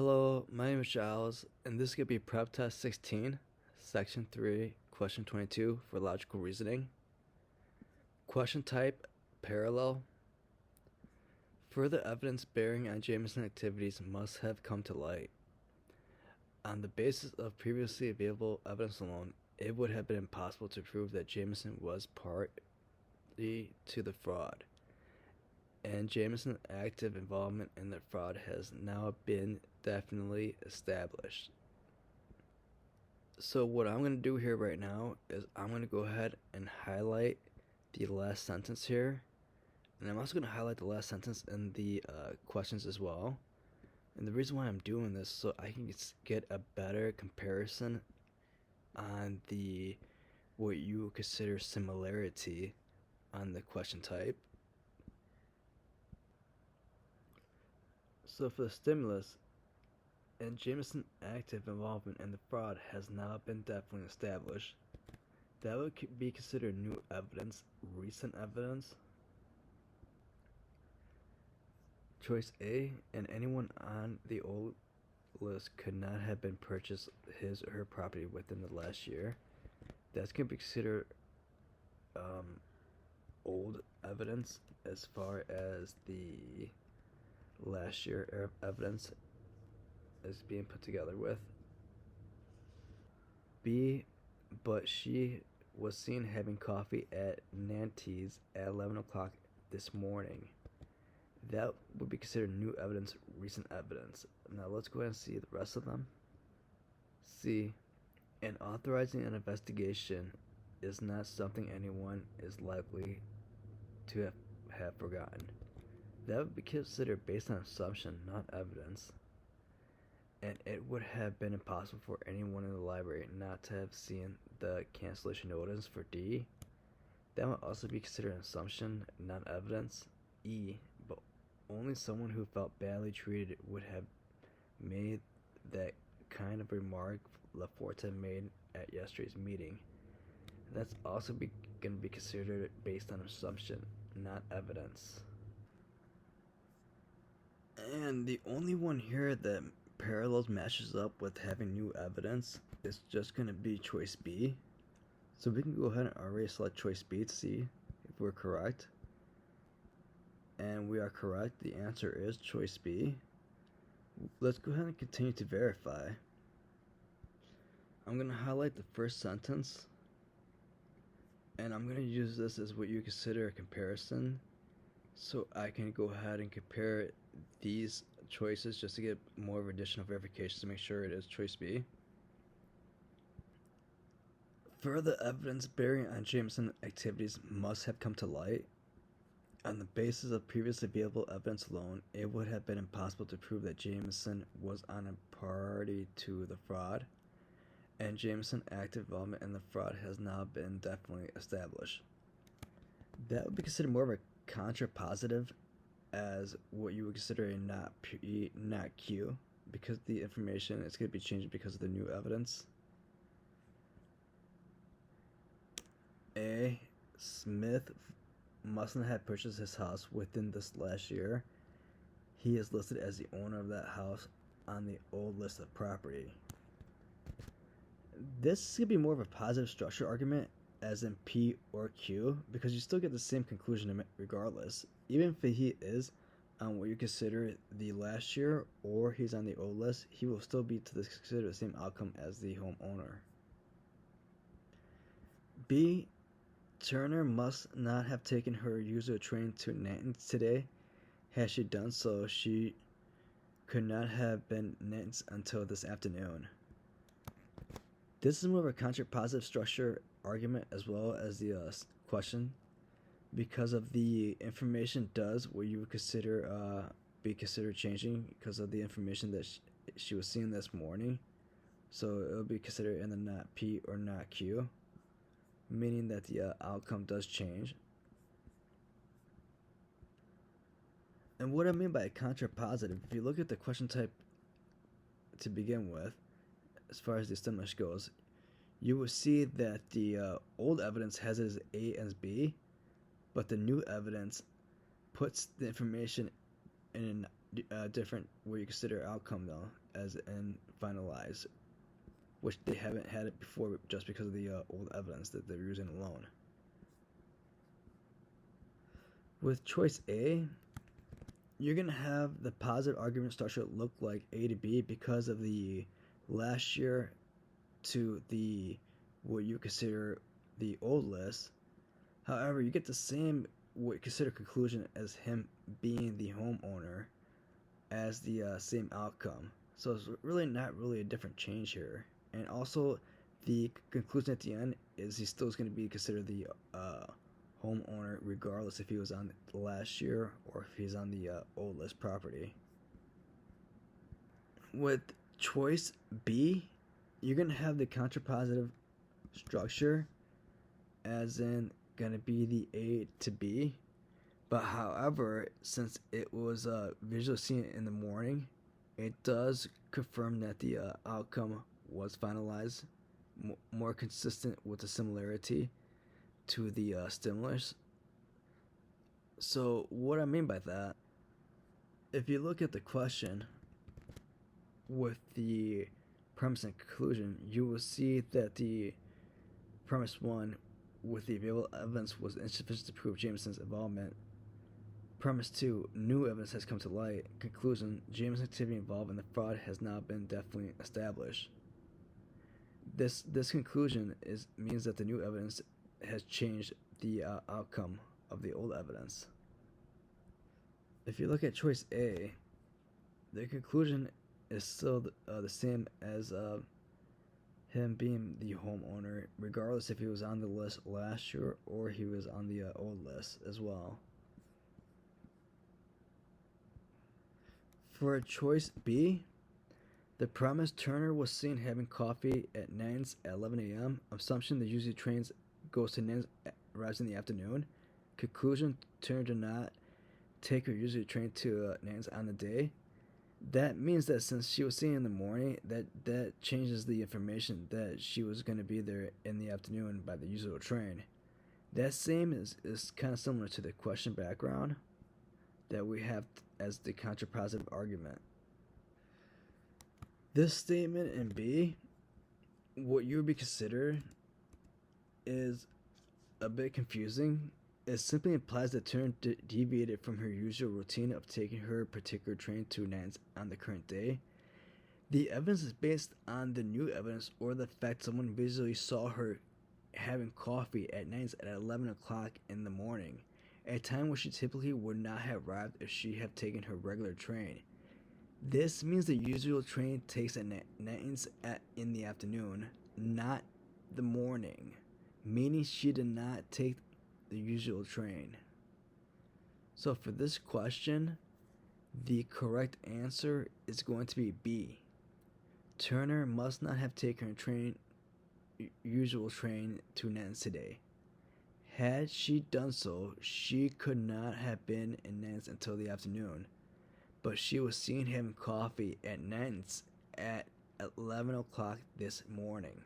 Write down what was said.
Hello, my name is Giles, and this is going to be Prep Test 16, Section 3, Question 22 for logical reasoning. Question type, parallel. Further evidence bearing on Jamison activities must have come to light. On the basis of previously available evidence alone, it would have been impossible to prove that Jamison was party to the fraud, and Jamison's active involvement in the fraud has now been definitely established. So what I'm going to do here right now is I'm going to go ahead and highlight the last sentence here, and I'm also going to highlight the last sentence in the questions as well. And the reason why I'm doing this so I can get a better comparison on the what you would consider similarity on the question type. So for the stimulus, and Jamison active involvement in the fraud has now been definitely established. That would be considered new evidence, recent evidence. Choice A, and anyone on the old list could not have been purchased his or her property within the last year. That's going to be considered old evidence as far as the last year evidence is being put together with. B, but she was seen having coffee at Nantes at 11 o'clock this morning. That would be considered new evidence, recent evidence. Now let's go ahead and see the rest of them. C, and authorizing an investigation is not something anyone is likely to have forgotten. That would be considered based on assumption, not evidence. And it would have been impossible for anyone in the library not to have seen the cancellation notice for D. That would also be considered an assumption, not evidence. E, but only someone who felt badly treated would have made that kind of remark Laforte made at yesterday's meeting. That's also going to be considered based on assumption, not evidence. And the only one here that parallels matches up with having new evidence is just going to be choice B. So we can go ahead and already select choice B to see if we're correct. And we are correct. The answer is choice B. Let's go ahead and continue to verify. I'm going to highlight the first sentence, and I'm going to use this as what you consider a comparison, so I can go ahead and compare these choices just to get more of additional verification to make sure it is choice B. Further evidence bearing on Jamison activities must have come to light. On the basis of previously available evidence alone, it would have been impossible to prove that Jamison was on a party to the fraud, and Jamison active involvement in the fraud has now been definitely established. That would be considered more of a contrapositive as what you would consider a not P, not Q, because the information is going to be changed because of the new evidence. A, Smith mustn't have purchased his house within this last year. He is listed as the owner of that house on the old list of property. This is going to be more of a positive structure argument as in P or Q, because you still get the same conclusion regardless. Even if he is on what you consider the last year or he's on the old list, he will still be considered the same outcome as the homeowner. B, Turner must not have taken her user train to Nantes today. Had she done so, she could not have been Nantes until this afternoon. This is more of a contrapositive structure argument as well as the question, because of the information does what you would consider be considered changing because of the information that she was seeing this morning. So it will be considered in the not P or not Q, meaning that the outcome does change. And what I mean by contrapositive, if you look at the question type to begin with, as far as the stimulus goes, you will see that the old evidence has it as A and B, but the new evidence puts the information in different where you consider outcome though as in finalized, which they haven't had it before just because of the old evidence that they're using alone. With choice A, you're going to have the positive argument structure look like A to B because of the last year to the what you consider the old list. However, you get the same what you consider conclusion as him being the homeowner as the same outcome. So it's really not really a different change here. And also, the conclusion at the end is he still is going to be considered the homeowner regardless if he was on the last year or if he's on the old list property. With choice B, you're going to have the contrapositive structure as in going to be the A to B. But however, since it was visually seen in the morning, it does confirm that the outcome was finalized, more consistent with the similarity to the stimulus. So what I mean by that, if you look at the question with the premise and conclusion, you will see that the premise 1 with the available evidence was insufficient to prove Jamison's involvement. Premise 2, new evidence has come to light. Conclusion, Jamison's activity involved in the fraud has now been definitely established. This conclusion means that the new evidence has changed the outcome of the old evidence. If you look at choice A, the conclusion is still the same as him being the homeowner, regardless if he was on the list last year or he was on the old list as well. For choice B, the premise, Turner was seen having coffee at Nantes at 11 a.m. Assumption, the usually trains goes to Nantes, arrives in the afternoon. Conclusion, Turner did not take her usually train to Nantes on the day. That means that since she was seen in the morning, that changes the information that she was going to be there in the afternoon by the usual train. That same is kind of similar to the question background that we have as the contrapositive argument. This statement in B, what you would be considered is a bit confusing. It simply implies that Turner deviated from her usual routine of taking her particular train to Nantes on the current day. The evidence is based on the new evidence or the fact someone visually saw her having coffee at Nantes at 11 o'clock in the morning, a time where she typically would not have arrived if she had taken her regular train. This means the usual train takes at Nantes in the afternoon, not the morning, meaning she did not take the usual train. So for this question, the correct answer is going to be B. Turner must not have taken her usual train to Nantes today. Had she done so, she could not have been in Nantes until the afternoon, but she was seen having coffee at Nantes at 11 o'clock this morning.